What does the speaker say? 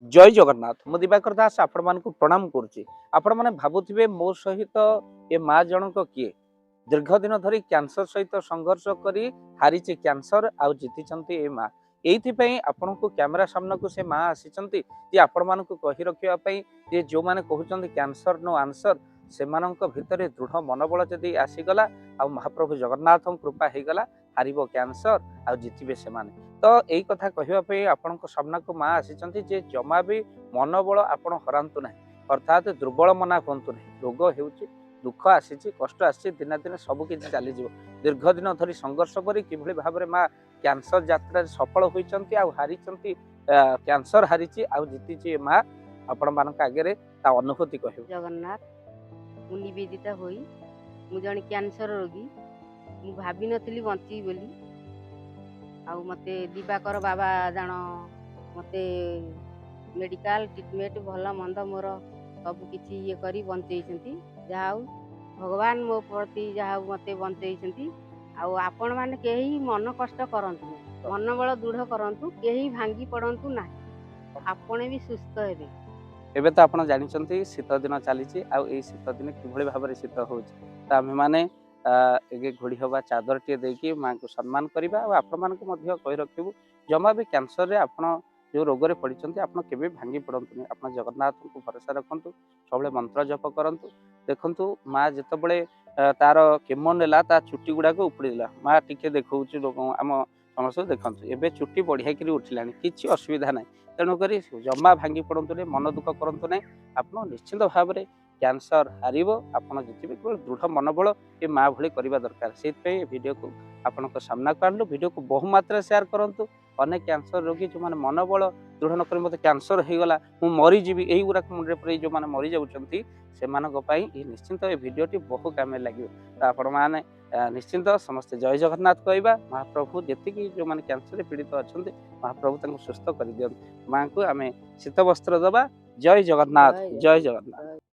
जय जगन्नाथ मु दिवाकर दास आपण मानकु प्रणाम करुच्ची। आपण माने भाबुथिबे मो सहित ए माँ जनक किए दीर्घ दिन धरी कैंसर सहित संघर्ष करी हारिचे कैंसर आउ जीतिचंती ए माँ। एइथिपई आपनकु कैमरा सामना को से माँ आसीचंती जे आपण मानकु कहि रखिया पई जे जो माने कहउचंती कैंसर नो आंसर सेमानंक भितरे दृढ़ मनोबल जदि आसीगला आ महाप्रभु जगन्नाथ कृपा हेगला हारिबो कैंसर आ जीतिबे सेमाने। तो यही कथा कहवाई आपण सामना को माँ आसी जे जमा भी मनोबल आपण हरातु ना अर्थात दुर्बल मना हूँ ना। रोग हो दुख आसी कष्ट आसी दिन दिन सबकि चली दीर्घ दिन धरी संघर्ष कर किभली भाव में माँ कैंसर यात्रा सफल होती हारी कैंसर हारी जीति माँ आपण मान आगे अनुभूति कह जगन्नाथ मु निवेदिता होई मु जन कैंसर रोगी मु भाभी नथिली बंची बोली आउ मते दिवाकर बाबा जान मते मेडिकल ट्रीटमेंट भल मंद मोर सब किछि ये करी बंचैछंती जाऊ भगवान मो प्रति जाऊ मते बंचैछंती आउ आपण माने केही मन कष्ट करंतु मन बल दृढ़ करंतु केही भांगी पड़ंतु ना आपण भी सुस्थ हेबे। एबे तो आपण जानिचंती शीत दिन चली शीत दिन किभली भाव में शीत हो आम मैंने एगे घोड़ी हवा चादर टे देकी माँ को सम्मान करवा और आपण मान कही रखू जमा भी कैंसर रे आपण जो रोग रे पड़ते आप केवे भांगी पड़तुनि आप जगन्नाथ को भरोसा रखु सब मंत्र जप करूँ। देखु माँ जितेबले तार केमो नेला ता चुट्टी गुड़ाक उपड़ेला माँ टी देखा आम समस्त देखु एवं चुट्टी बढ़िया कि उठिला किसी असुविधा ना तेणुक जमा भांगी पड़तुनि मन दुख करूँ ना आप निश्चिंत भाव में कैंसर हार आपड़ जितने केवल दृढ़ मनोबल ये माँ भली करवा दरकार से वीडियो को आपण सामना को आणलु वीडियो को बहु मात्रा शेयर करूँ। अनेक कैंसर रोगी जो मैंने मनोबल दृढ़ नक मत कैंसर होगला मु मरीजी यही गुड़ाक मुंडे पड़े जो मैंने मरी जाऊँगी से निश्चिंत ये भिडटी बहु काम लगे। तो आपण मैंने निश्चिंत समस्ते जय जगन्नाथ कहवा महाप्रभु जी जो मैंने कैंसर पीड़ित अच्छा महाप्रभु सुस्थ कर दिखाँ माँ को आम शीत वस्त्र दबा। जय जगन्नाथ जय जगन्नाथ।